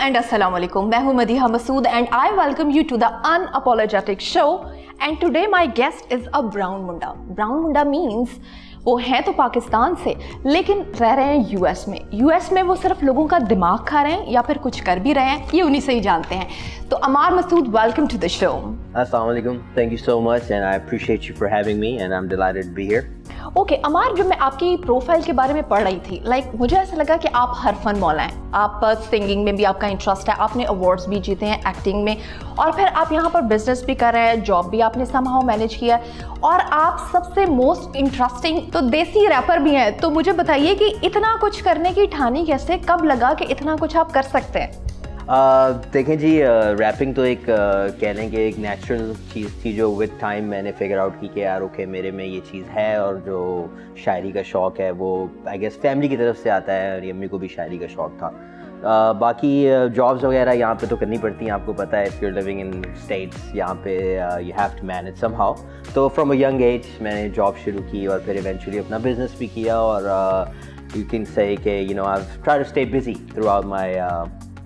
And अस्सलाम वालेकुम। मैं हूं Madiha Masood and I welcome you to the unapologetic show. And today my guest is a brown munda. Brown munda means वो हैं तो पाकिस्तान से लेकिन रह रहे हैं यूएस में। यूएस में वो सिर्फ लोगों का दिमाग खा रहे हैं या फिर कुछ कर भी रहे हैं, ये उन्हीं से ही जानते हैं। तो Amar Masood, welcome to the show. Assalamu alaikum. Thank you so much and I appreciate you for having me and I'm delighted to be here. Okay Amar, जब मैं आपकी प्रोफाइल के बारे में पढ़ रही थी, मुझे ऐसा लगा कि आप हर फन मौला हैं। आप सिंगिंग में भी आपका इंटरेस्ट है, आपने अवार्ड्स भी जीते हैं एक्टिंग में, और फिर आप यहाँ पर बिजनेस भी कर रहे हैं, जॉब भी आपने समहाउ मैनेज किया, और आप सबसे मोस्ट इंटरेस्टिंग तो देसी रैपर भी हैं। तो मुझे बताइए कि इतना कुछ करने की ठानी कैसे, कब लगा कि इतना कुछ आप कर सकते हैं? देखें जी, रैपिंग तो एक कहने के एक नेचुरल चीज़ थी जो विद टाइम मैंने फिगर आउट की कि यार ओके मेरे में ये चीज़ है, और जो शायरी का शौक़ है वो आई गेस फैमिली की तरफ से आता है, और अम्मी को भी शायरी का शौक़ था। बाकी जॉब्स वगैरह यहाँ पे तो करनी पड़ती हैं, आपको पता है, if you are living in States यहाँ पे you have to manage somehow. तो फ्रॉम अ यंग एज मैंने जॉब शुरू की और फिर इवेंचुअली अपना बिजनेस भी किया, और यू कैन से कि you know I have tried to stay busy throughout my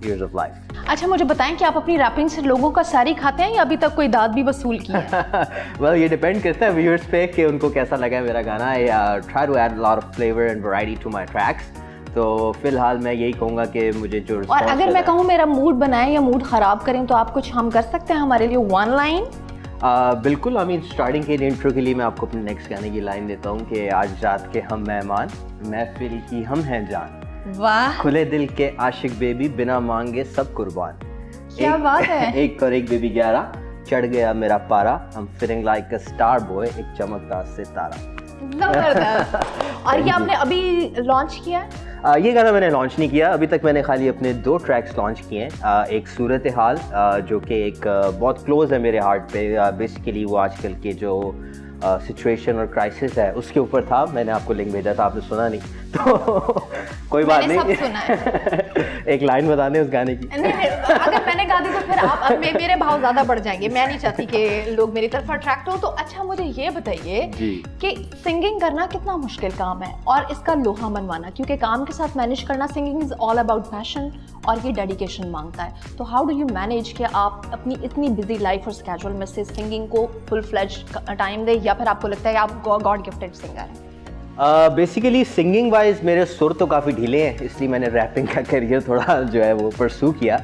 years of life. अच्छा, मुझे बताएं कि आप अपनी रैपिंग से लोगों का सारी खाते हैं या अभी तक कोई दाद भी वसूल की है? Well, ये डिपेंड करता है व्यूअर्स पे कि उनको कैसा लगा है मेरा गाना। I try to add a lot of flavor and variety to my tracks. तो फिलहाल मैं यही कहूँगा कि मुझे जो और अगर मैं कहूँ मेरा मूड बनाएं या मूड ख़राब करें तो आप कुछ हम कर सकते हैं हमारे लिए वन लाइन? बिल्कुल। आई मीन स्टार्टिंग के इंट्रो के लिए मैं आपको अपने नेक्स्ट गाने की लाइन देता हूँ कि आज रात के हम मेहमान, महफिल की हम हैं जान, वाह, खुले दिल के आशिक बेबी, बिना मांगे सब कुर्बान। क्या बात है। एक और एक बेबी 11, चढ़ गया मेरा पारा, I'm feeling like a star boy, एक चमकता सितारा। जबरदस्त। और ये आपने अभी लॉन्च किया है? ये गाना मैंने लॉन्च नहीं किया अभी तक। मैंने खाली अपने 2 ट्रैक्स लॉन्च किए हैं। एक सूरत हाल जो कि एक बहुत क्लोज है मेरे हार्ट पे। बेसिकली वो आजकल के जो सिचुएशन और क्राइसिस है उसके ऊपर था। मैंने आपको लिंक भेजा था, आपने सुना नहीं तो कोई बात नहीं, सब सुना है। एक लाइन बता दें उस गाने की। नहीं, अगर मैंने गा दी तो फिर आप मेरे भाव ज़्यादा बढ़ जाएंगे। मैं नहीं चाहती कि लोग मेरी तरफ अट्रैक्ट हो। तो अच्छा, मुझे ये बताइए कि सिंगिंग करना कितना मुश्किल काम है और इसका लोहा मनवाना, क्योंकि काम के साथ मैनेज करना, singing is all about passion और ये डेडिकेशन मांगता है। तो हाउ डू यू मैनेज कि आप अपनी इतनी बिजी लाइफ और स्केड्यूल में से सिंगिंग को फुल फ्लेज टाइम दें, या फिर आपको लगता है कि आप गॉड गिफ्टेड सिंगर हैं? बेसिकली सिंगिंग वाइज मेरे सुर तो काफ़ी ढीले हैं, इसलिए मैंने रैपिंग का करियर थोड़ा जो है वो परसू किया।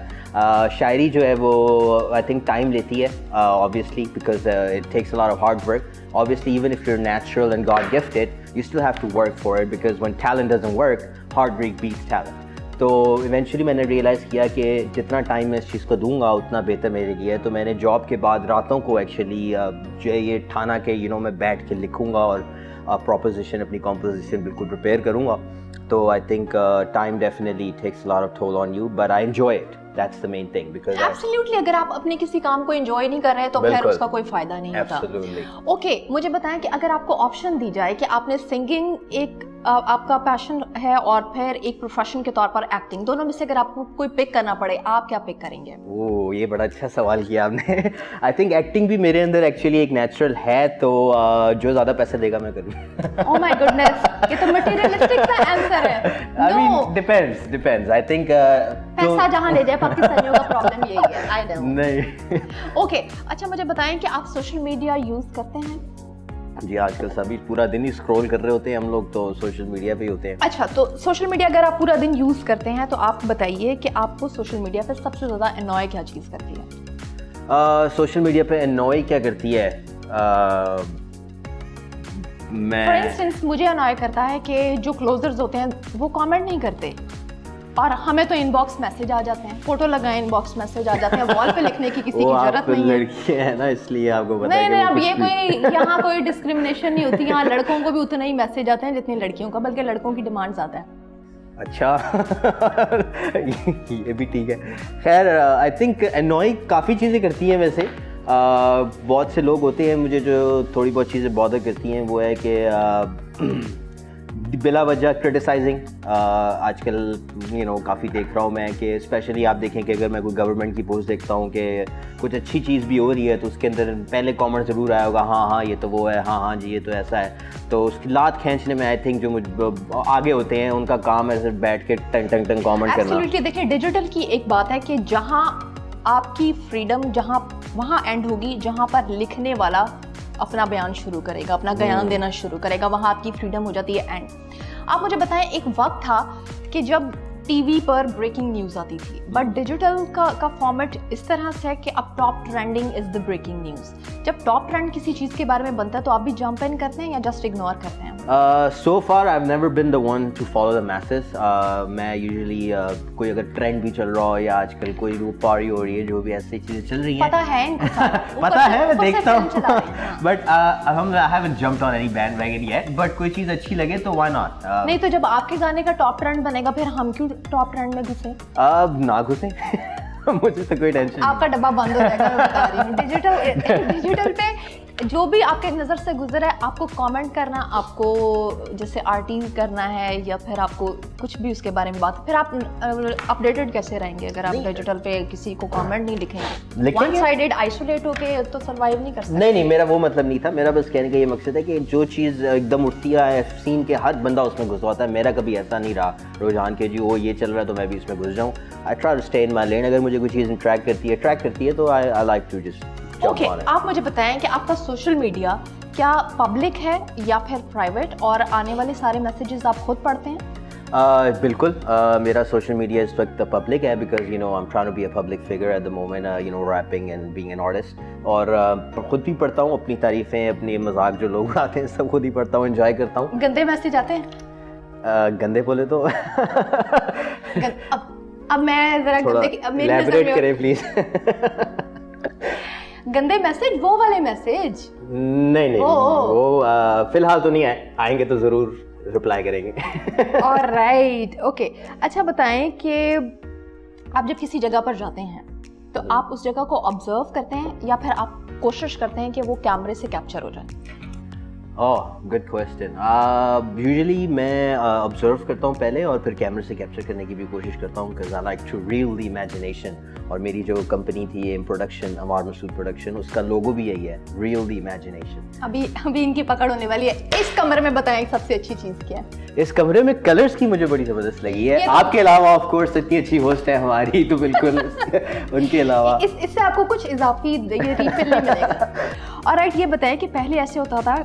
शायरी जो है वो आई थिंक टाइम लेती है, obviously, because it takes a lot of hard work. Obviously even if you are natural and God gifted, you still have to work for it, because when talent doesn't work, hard work beats talent. तो eventually मैंने realise किया कि जितना time मैं इस चीज़ को दूंगा उतना बेहतर मेरे लिए। तो मैंने जॉब के बाद रातों को एक्चुअली जो है ये ठाना के मैं बैठ के लिखूँगा और प्रोपोजिशन, अपनी कॉम्पोजिशन बिल्कुल प्रिपेयर करूँगा। तो I think time definitely takes a lot of toll on you, but I enjoy it. That's the main thing, because absolutely अगर आप अपने किसी काम को एंजॉय नहीं कर रहे तो फिर उसका कोई फायदा नहीं होता। एब्सोल्युटली। ओके, मुझे बताएं कि अगर आपको ऑप्शन दी जाए कि आपने सिंगिंग एक आपका पैशन है और फिर एक प्रोफेशन के तौर पर एक्टिंग, दोनों में से अगर आपको कोई पिक करना पड़े, आप क्या पिक करेंगे? ओह, ये बड़ा अच्छा सवाल किया आपने। आई थिंक एक्टिंग भी मेरे अंदर एक्चुअली एक नेचुरल है, तो जो ज़्यादा पैसा देगा मैं करूँ। ओह माय गुडनेस, ये तो मटेरियलिस्टिक सा आंसर है। I mean depends. I think पैसा जहाँ ले जाए, पाकिस्तानियों का प्रॉब्लम यही है। I know. नहीं। ओके, अच्छा मुझे बताएं कि आप सोशल मीडिया यूज़ करते हैं? जी, आजकल सभी पूरा दिन ही स्क्रॉल कर रहे होते हैं हम लोग, तो सोशल मीडिया पे ही होते हैं। अच्छा, तो सोशल मीडिया अगर आप पूरा दिन यूज़ करते हैं तो आप बताइए कि आपको सोशल मीडिया पे सबसे ज़्यादा अनॉय क्या चीज़ करती है? सोशल मीडिया पे अनॉय क्या करती है? मैं फॉर इंस्टेंस मुझे अनॉय करता है कि जो क्लोजर्स होते हैं वो कमेंट नहीं करते, और हमें तो इनबॉक्स मैसेज आ जाते हैं, फोटो लगाए इनबॉक्स मैसेज आ जाते हैं, वॉल पे लिखने की किसी की जरूरत नहीं है। लड़की है ना, इसलिए आपको पता नहीं, है कि नहीं, अब ये कोई यहाँ कोई डिस्क्रिमिनेशन नहीं होती। यहाँ लड़कों को भी उतना ही मैसेज आते हैं जितनी लड़कियों का, बल्कि लड़कों की डिमांड ज़्यादा है। अच्छा। ये भी ठीक है। खैर, आई थिंक अनॉय काफ़ी चीज़ें करती हैं वैसे। बहुत से लोग होते हैं मुझे जो थोड़ी बहुत चीज़ें बॉदर करती हैं, वो है कि बिला वजह क्रिटिसाइजिंग आजकल काफ़ी देख रहा हूँ मैं कि स्पेशली आप देखें कि अगर मैं कोई गवर्नमेंट की पोस्ट देखता हूँ कि कुछ अच्छी चीज़ भी हो रही है तो उसके अंदर पहले कमेंट ज़रूर आया होगा, हाँ ये तो वो है, हाँ जी ये तो ऐसा है। तो उसकी लात खींचने में आई थिंक जो मुझ आगे होते हैं उनका काम है सिर्फ बैठ के टंग टंग टंग कॉमेंट करना। एब्सोल्युटली। देखिए डिजिटल की एक बात है कि जहाँ आपकी फ्रीडम वहाँ एंड होगी जहाँ पर लिखने वाला अपना बयान शुरू करेगा, अपना बयान देना शुरू करेगा, वहाँ आपकी फ्रीडम हो जाती है एंड। आप मुझे बताएं, एक वक्त था कि जब टीवी पर ब्रेकिंग न्यूज़ आती थी, बट डिजिटल का फॉर्मेट इस तरह से है कि अब top trending is the breaking news. जब टॉप ट्रेंड किसी चीज़ के बारे में बनता है तो आप भी जंप इन करते हैं या जस्ट इग्नोर करते हैं? So far I have never been the one to follow the masses. मैं यूजुअली कोई अगर ट्रेंड भी चल रहा हो या आजकल कोई रूप पारी हो रही है, जो भी ऐसी चीज़ें चल रही हैं, पता है इनको पता है, मैं देखता हूँ, but I haven't jumped on any bandwagon yet, but कोई चीज़ अच्छी लगे तो why not? नहीं तो जब आपके गाने का टॉप ट्रेंड बनेगा फिर हम क्यों टॉप ट्रेंड में घुसे? ना घुसे मुझे तो कोई टेंशन नहीं। आपका डब्बा बंद हो जाएगा, मैं बता रही हूँ। डिजिटल पे जो भी आपके नज़र से गुजरा है आपको कमेंट करना, आपको जैसे आर्टिंग करना है या फिर आपको कुछ भी उसके बारे में बात, फिर आप अपडेटेड कैसे रहेंगे अगर आप डिजिटल पे किसी को कमेंट नहीं लिखेंगे? वन साइडेड आइसोलेट होके तो सर्वाइव नहीं कर सकते। नहीं, मेरा वो मतलब नहीं था। मेरा बस कहने का ये मकसद है कि जो चीज़ एकदम उठती है सीन के हर बंदा उसमें घुस होता है। मेरा कभी ऐसा नहीं रहा रुझान के जी वो ये चल रहा है तो मैं भी इसमें घुस जाऊँ। I try to stay in my lane. अगर मुझे कोई चीज़ अट्रैक्ट करती है तो I like to just okay. आप मुझे बताएं कि आपका सोशल मीडिया क्या पब्लिक है या फिर प्राइवेट, और आने वाले सारे मैसेजेस आप खुद पढ़ते हैं? बिल्कुल, मेरा सोशल मीडिया इस वक्त पब्लिक है because I am trying to be a public figure at the moment, rapping and being an artist. और खुद भी पढ़ता हूँ, अपनी तारीफ़ें, अपनी मजाक जो लोग उड़ाते हैं सब खुद ही पढ़ता हूँ, एंजॉय करता हूँ। गंदे मैसेज आते हैं? गंदे बोले तो अब मैं जरा एलैबोरेट करें प्लीज। गंदे मैसेज, वो वाले मैसेज? नहीं वो फिलहाल तो नहीं आएंगे तो जरूर रिप्लाई करेंगे। Alright, okay. अच्छा बताएं कि आप जब किसी जगह पर जाते हैं तो आप उस जगह को ऑब्जर्व करते हैं या फिर आप कोशिश करते हैं कि वो कैमरे से कैप्चर हो जाए? Good question. यूजुअली मैं ऑब्जर्व करता हूँ पहले और फिर कैमरे से कैप्चर करने की भी कोशिश करता हूँ because I like to reel the imagination. और मेरी जो कंपनी थी ये प्रोडक्शन, अमार मसूद प्रोडक्शन, उसका लोगो भी यही है, रील द इमेजिनेशन। अभी इनकी पकड़ होने वाली है। इस कमरे में बताएं सबसे अच्छी चीज़ क्या है? इस कमरे में कलर्स की मुझे बड़ी ज़बरदस्त लगी है। आपके अलावा ऑफ कोर्स इतनी अच्छी होस्ट है हमारी तो बिल्कुल उनके अलावा इससे आपको कुछ इजाफी रिफिल नहीं मिलेगा। ऑलराइट, ये बताएं कि पहले ऐसे होता था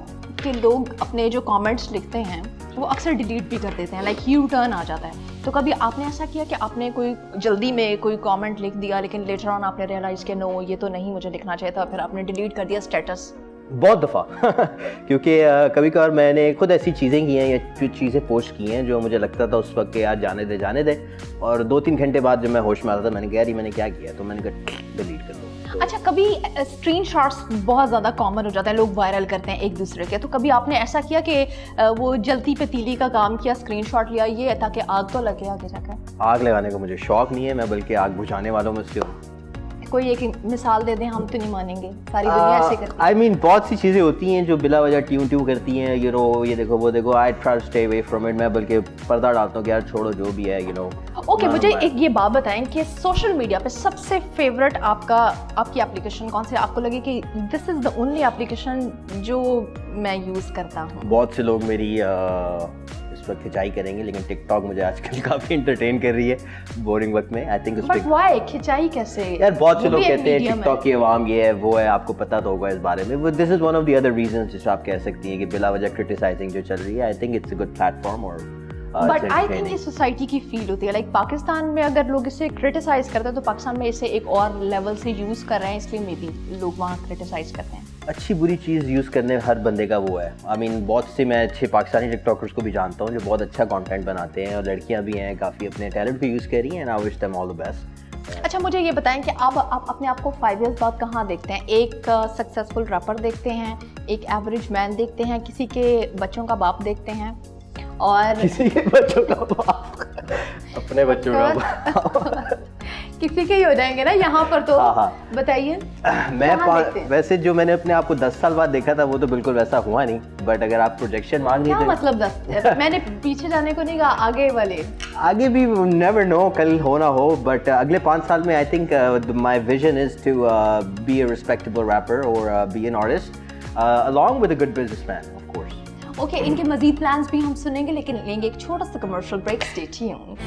कि लोग अपने जो कमेंट्स लिखते हैं वो अक्सर डिलीट भी कर देते हैं, लाइक यू टर्न आ जाता है। तो कभी आपने ऐसा किया कि आपने कोई जल्दी में कोई कमेंट लिख दिया लेकिन लेटर ऑन आपने रियलाइज किया नो ये तो नहीं मुझे लिखना चाहिए था, फिर आपने डिलीट कर दिया स्टेटस? बहुत दफ़ा क्योंकि कभी कभार मैंने खुद ऐसी चीज़ें की हैं या कुछ चीज़ें पोस्ट की हैं जो मुझे लगता था उस वक्त कि यार जाने दे, और 2-3 घंटे बाद जब मैं होश में आता था मैंने कहा यार मैंने क्या किया, तो मैंने कहा डिलीट कर दो। अच्छा, कभी स्क्रीनशॉट्स बहुत ज़्यादा कॉमन हो जाता है, लोग वायरल करते हैं एक दूसरे के, तो कभी आपने ऐसा किया कि वो जलती पतीली का काम किया, स्क्रीनशॉट लिया ये ताकि आग तो लगे आगे जाकर? आग लगाने का मुझे शौक नहीं है, मैं बल्कि आग बुझाने वालों में से हूँ। कोई एक मिसाल दे दें, हम तो नहीं मानेंगे, सारी दुनिया ऐसे करती है। आई मीन बहुत सी चीज़ें होती हैं जो बिला वजह ट्यून करती हैं, ये देखो वो देखो। I try to stay away from it. मैं बल्कि पर्दा डालता हूँ कि यार छोड़ो जो भी है ओके, मुझे एक ये बात बताएं कि सोशल मीडिया पे सबसे फेवरेट आपकी एप्लीकेशन कौन सी है? आपको लगे कि this is the only application जो मैं यूज़ करता हूँ? बहुत से लोग मेरी इस वक्त खिंचाई करेंगे लेकिन टिकटॉक मुझे आजकल काफ़ी एंटरटेन कर रही है बोरिंग वक्त में। आई थिंक बट व्हाई खिंचाई कैसे? यार बहुत से लोग कहते हैं टिकटॉक की आवाम ये है वो है, आपको पता तो होगा इस बारे में। This is one of the other reasons जिसे आप कह सकती हैं कि बिला वजह क्रिटिसाइजिंग जो चल रही है। I think it's a good platform. और बट आई थिंक इस सोसाइटी की फील होती है, लाइक पाकिस्तान में अगर लोग इसे क्रिटिसाइज करते हैं तो पाकिस्तान में इसे एक और लेवल से यूज़ कर रहे हैं, इसलिए मे बी लोग वहाँ क्रिटिसाइज करते हैं। अच्छी बुरी चीज़ यूज़ करने हर बंदे का वो है। आई मीन बहुत से मैं अच्छे पाकिस्तानी टिकटॉकर्स को भी जानता हूँ जो बहुत अच्छा कंटेंट बनाते हैं, और लड़कियाँ भी हैं काफ़ी अपने टैलेंट को यूज़ कर रही हैं, and I wish them all the best. अच्छा, मुझे ये बताएं कि आप अपने आप को 5 इयर्स बाद कहाँ देखते हैं? एक सक्सेसफुल रैपर देखते हैं, एक एवरेज मैन देखते हैं, किसी के बच्चों का बाप देखते हैं, और किसी के बच्चों का बाप अपने बच्चों का बाप किसी के ही हो जाएंगे ना यहाँ पर तो। हाँ। बताइए। वैसे जो मैंने अपने आप को 10 साल बाद देखा था वो तो बिल्कुल वैसा हुआ नहीं, बट अगर आप प्रोजेक्शन मांग रही क्या तो मतलब 10? मैंने पीछे जाने को नहीं कहा, आगे वाले। आगे भी नेवर नो, कल हो ना हो, बट अगले 5 साल में I think my vision is to be a respectable rapper और be an artist along with a good businessman of course. Okay, इनके मजीद प्लान्स भी हम सुनेंगे, लेकिन लेंगे एक छोटा सा commercial break. Stay tuned.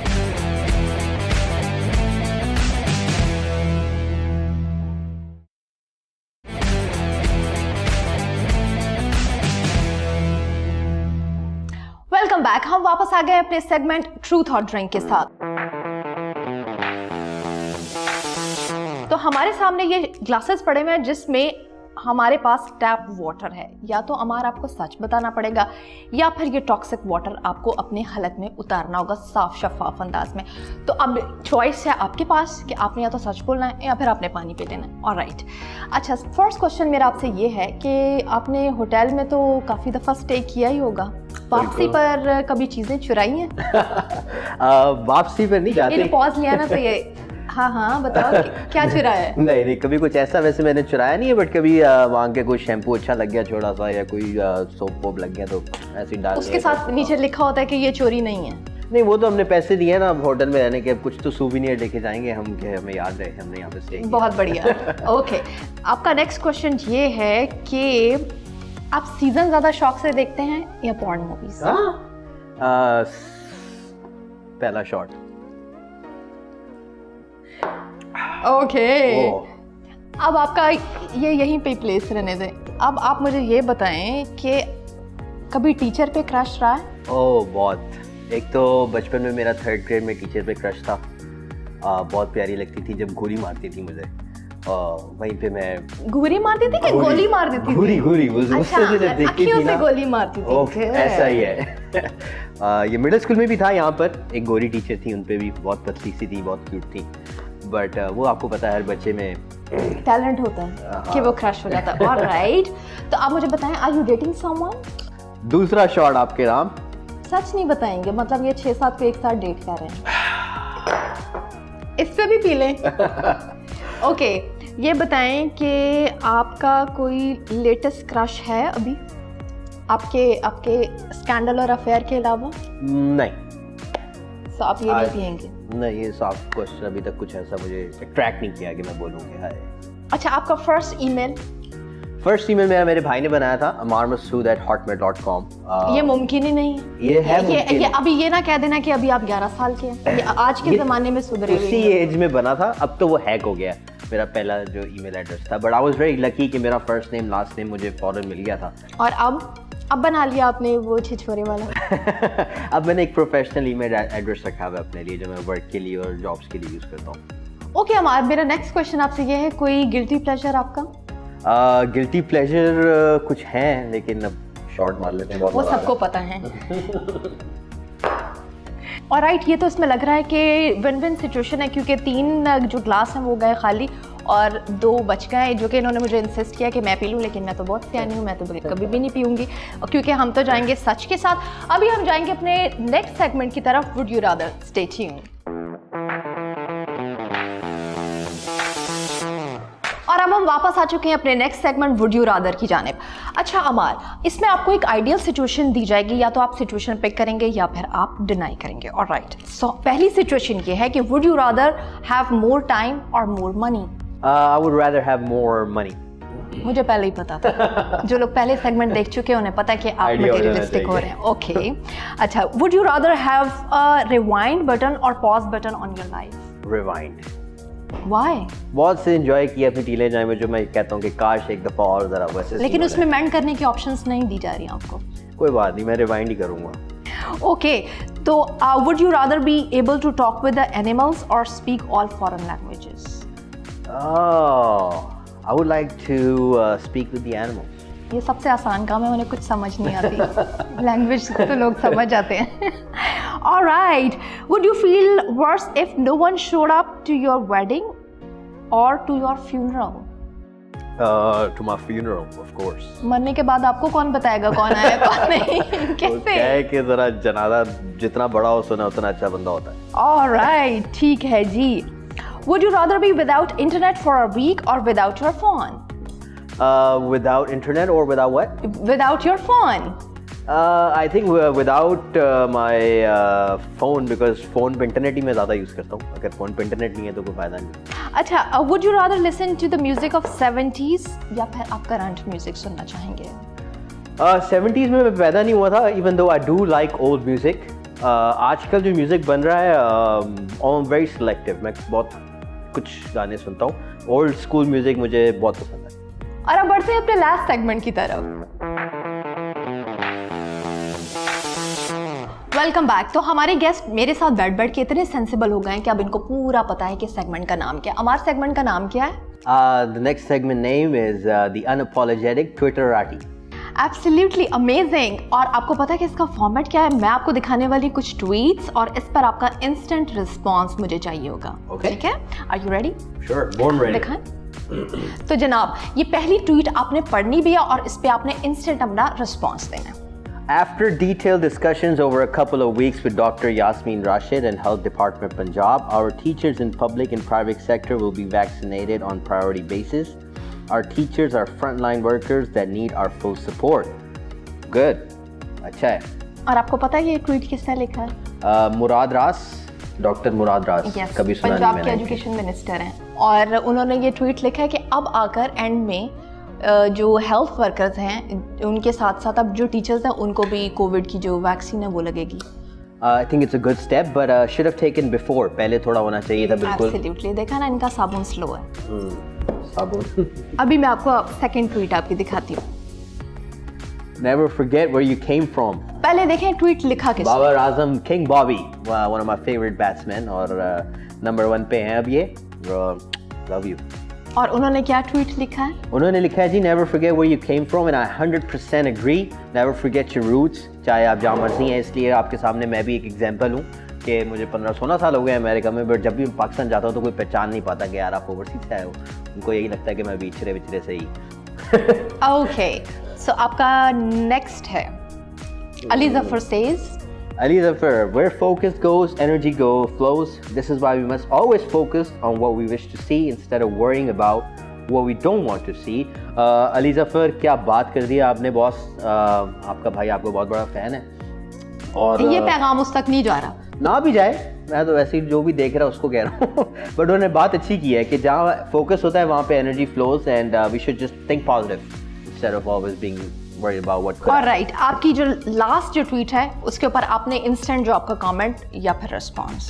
Welcome back. हम वापस आ गए अपने सेगमेंट ट्रूथ और ड्रिंक के साथ। तो हमारे सामने ये ग्लासेस पड़े हुए हैं जिसमें हमारे पास टैप वाटर है। या तो अमार आपको सच बताना पड़ेगा या फिर ये टॉक्सिक वाटर आपको अपने हलक में उतारना होगा साफ शफाफ अंदाज में। तो अब चॉइस है आपके पास कि आपने या तो सच बोलना है या फिर आपने पानी पी लेना है। ऑलराइट, अच्छा, फर्स्ट क्वेश्चन मेरा आपसे ये है कि आपने होटल में तो काफ़ी दफ़ा स्टे किया ही होगा, वापसी पर कभी चीज़ें चुराई हैं? वापसी पर नहीं जाते। पॉज लिया ना तो ये हाँ बताओ क्या चुराया है? नहीं, कभी कुछ ऐसा वैसे मैंने चुराया नहीं है, बट कभी वहाँ के कोई शैम्पू अच्छा लग गया छोटा सा, या कोई सोप वोप लग गया तो ऐसे ही डाल उसके साथ नीचे लिखा होता है कि ये चोरी नहीं है। नहीं, वो तो हमने पैसे दिए ना होटल में रहने के, कुछ तो सूवेनियर लेके जाएंगे हम कि हमें याद रहे हमने यहाँ पे स्टे किया। बहुत बढ़िया। ओके, आपका नेक्स्ट क्वेश्चन ये है कि आप सीजन ज्यादा शौक से देखते हैं या पॉर्न मूवीज? पहला शॉट। ओके, अब आपका ये यहीं पे प्लेस रहने दें। अब आप मुझे ये बताएं कि कभी टीचर पे क्रश रहा है? ओह बहुत। एक तो बचपन में मेरा 3rd ग्रेड में टीचर पे क्रश था। बहुत प्यारी लगती थी जब गोली मारती थी मुझे। वहीं पे मैं घूरी मारती थी कि गोली मार देती थी? घूरी अच्छा, अखियों से गोली मारती थी। ऐसा ही है। ये मिडिल स्कूल में भी था, यहाँ पर एक गोरी टीचर थी, उन पे भी बहुत पतली सी थी, बहुत क्यूट थी, बट वो आपको पता है हर बच्चे में टैलेंट होता है कि वो क्रश हो जाता है। ऑलराइट, तो आप मुझे बताएं, आर यू डेटिंग समवन? दूसरा शॉट आपके नाम। सच नहीं बताएंगे, मतलब ये 6-7 को एक साथ डेट कर रहे हैं। इस पे भी पी लें। ओके, ये बताएं कि आपका कोई लेटेस्ट क्रश है अभी आपके स्कैंडल और अफेयर के अलावा? नहीं। तो आप ये नहीं पिएंगे? नहीं, ये सॉफ्ट क्वेश्चन अभी तक कुछ ऐसा मुझे अट्रैक्ट नहीं किया कि मैं बोलूँगी हाय। अच्छा, आपका फर्स्ट ईमेल मेरे भाई ने बनाया था, amarmasood@hotmail.com। ये मुमकिन ही नहीं है। ये अभी ये ना कह देना कि अभी आप 11 साल के हैं। ये आज के ज़माने में सुधरे हुए। उसी एज में बना था, अब तो वो हैक हो गया मेरा पहला जो ईमेल एड्रेस था, but I was very lucky कि मेरा फर्स्ट नेम लास्ट नेम मुझे फौरन मिल गया था। और अब बना लिया आपने वो छिछोरे वाला? अब मैंने एक प्रोफेशनल ईमेल एड्रेस रखा हुआ अपने लिए जो मैं वर्क के लिए और जॉब्स के लिए यूज़ करता हूँ। ओके अमार, मेरा नेक्स्ट क्वेश्चन आपसे ये है, कोई गिल्टी प्लेजर आपका? गिल्टी प्लेजर कुछ हैं, लेकिन अब शॉर्ट मार लेते हैं। वो सबको पता है। ऑलराइट, ये तो इसमें लग रहा है कि विन विन सिचुएशन है, क्योंकि 3 जो ग्लास हैं वो गए खाली और 2 बच गए, जो कि इन्होंने मुझे इंसिस्ट किया कि मैं पी लूँ, लेकिन मैं तो बहुत सियानी हूँ, मैं तो कभी भी नहीं पीऊँगी, क्योंकि हम तो जाएंगे सच के साथ। अभी हम जाएंगे अपने नेक्स्ट सेगमेंट की तरफ, would you rather. Stay tuned. और अब हम वापस आ चुके हैं अपने next segment would you rather की जानिब। अच्छा अमार, इसमें आपको एक आइडियल सिचुएशन दी जाएगी, या तो आप सिचुएशन पिक करेंगे या फिर आप डिनाई करेंगे। ऑलराइट, सो पहली सिचुएशन ये है कि would you rather have more time और more money? I would rather have more money. मुझे पहले ही पता था। जो लोग पहले सेगमेंट देख चुके हैं उन्हें पता है कि आप मटेरियलिस्टिक हो रहे हैं। ओके, अच्छा, would you rather have a rewind button और pause button on your life? Rewind. Why? बहुत से एंजॉय किया अपनी टीनेज में, जो मैं कहता हूँ कि काश एक दफ़ा और ज़रा वैसे। लेकिन उसमें मेंड करने की ऑप्शंस नहीं दी जा रही आपको। कोई बात नहीं, मैं रिवाइंड ही करूँगा। ओके, तो would you rather be able to talk with the animals और speak all foreign languages? I would like to speak with the animals. ये सबसे आसान काम है, उन्हें कुछ समझ नहीं आती। लैंग्वेज तो लोग समझ जाते हैं। Alright, would you feel worse if no one showed up to your wedding or to your funeral? To my funeral, of course. मरने के बाद आपको कौन बताएगा कौन आया कौन नहीं? कैसे? क्या है कि जरा जनाजा जितना बड़ा हो सुना उतना अच्छा बंदा होता है। Alright, ठीक है जी। Would you rather be without internet for a week or without your phone? Without internet or without what? Without your phone. I think without my phone, because phone पे इंटरनेट ही मैं ज़्यादा यूज़ करता हूँ. अगर phone पे internet नहीं है तो कोई फ़ायदा नहीं. अच्छा, would you rather listen to the music of 70s या फिर आप करंट म्यूजिक सुनना चाहेंगे? 70s में मैं पैदा नहीं हुआ था, even though I do like old music. आजकल जो म्यूज़िक बन रहा है I'm very selective. मैं बहुत कुछ गाने सुनता हूँ. ओल्ड स्कूल म्यूज़िक मुझे बहुत पसंद है. और अब बढ़ते हैं अपने लास्ट सेगमेंट की तरफ. Welcome back. तो हमारे गेस्ट मेरे साथ बैठ के इतने सेंसिबल हो गए हैं कि अब इनको पूरा पता है कि सेगमेंट का नाम क्या है. हमारे सेगमेंट का नाम क्या है? The next segment name is the unapologetic Twitterati. Absolutely amazing. और आपको पता है कि इसका फॉर्मेट क्या है? मैं आपको दिखाने वाली कुछ ट्वीट्स और इस पर आपका इंस्टेंट रिस्पांस मुझे चाहिए होगा. ठीक है? Are you ready? Sure, born ready. दिखाएं. तो जनाब, ये पहली ट्वीट आपने पढ़नी भी है और इस पे आपने इंस्टेंट अपना रिस्पांस देना है. After detailed discussions over a couple of weeks with Dr. Yasmin Rashid and Health Department Punjab, our teachers in public and private sector will be vaccinated on priority basis. Our teachers are frontline workers that need our full support. Good. अच्छा है. और आपको पता है ये tweet किसने लिखा है? मुराद रास, डॉक्टर मुराद रास. कभी सुना नहीं मैंने. पंजाब के एजुकेशन मिनिस्टर हैं और उन्होंने ये ट्वीट लिखा है कि अब आकर एंड में जो हेल्थ वर्कर्स हैं उनके साथ साथ अब जो टीचर्स हैं उनको भी कोविड की जो वैक्सीन है वो लगेगी. I think it's a good step, but should have taken before. पहले थोड़ा होना चाहिए था. बिल्कुल. Absolutely. देखा ना, इनका साबुन स्लो है. साबुन. अभी मैं आपको सेकंड ट्वीट आपकी दिखाती हूँ. Never forget where you came from. पहले देखें ट्वीट लिखा किसने. Babar Azam, King Bobby, one of my favorite batsmen, और नंबर 1 पे हैं अब ये. Love you. और उन्होंने क्या ट्वीट लिखा है? उन्होंने लिखा है जी, never forget where you came from and I 100% agree. Never forget your roots. चाहे आप जहाँ मर्जी हैं, इसलिए आपके सामने मैं भी एक एग्जांपल हूँ कि मुझे 15-16 साल हो गए अमेरिका में, बट जब भी मैं पाकिस्तान जाता हूँ तो कोई पहचान नहीं पाता कि यार आप ओवरसीज से आए हो. उनको यही लगता है कि मैं विचरे से ही. ओके, सो आपका नेक्स्ट है. Ali Zafar says, Ali Zafar, where focus goes, energy flows. This is why we must always focus on what we wish to see instead of worrying about what we don't want to see. Ali Zafar, क्या बात कर दी आपने boss. आपका भाई आपको बहुत बड़ा fan है और ये पैगाम उस तक नहीं जा रहा. ना भी जाए, मैं तो वैसे ही जो भी देख रहा हूँ उसको कह रहा हूँ. बट उन्होंने बात अच्छी की है कि जहाँ फोकस होता है वहाँ पे energy flows and we should just think positive instead of always being worried about what could. Alright, आपकी जो लास्ट जो ट्वीट है उसके ऊपर आपने इंस्टेंट जो आपका कमेंट या फिर रिस्पांस.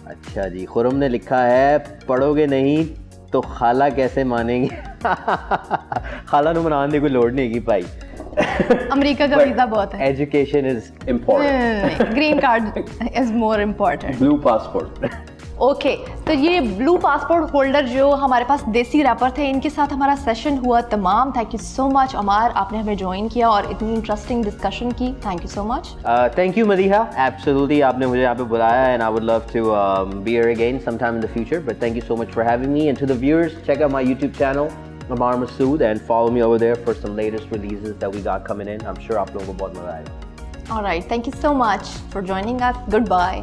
अच्छा जी, खुरम ने लिखा है, पढ़ोगे नहीं तो खाला कैसे मानेंगे. खाला नु मनाने की लोड़ नहीं की भाई. अमेरिका का वीजा बहुत है. Education is important. Green card is more important. Blue passport. Okay, तो ये ब्लू पासपोर्ट होल्डर जो हमारे पास देसी रैपर थे, इनके साथ हमारा सेशन हुआ तमाम. Thank you so much Amar, आपने हमें ज्वाइन किया और इतनी इंटरेस्टिंग डिस्कशन की. Thank you so much. Thank you Madiha, absolutely आपने मुझे यहाँ पे बुलाया and I would love to be here again sometime in the future. But thank you so much for having me and to the viewers, check out my YouTube channel Amar Masood and follow me over there for some latest releases that we got coming in. I'm sure आप लोगों को बहुत मजा आएगा. All right, thank you so much for joining us. Goodbye.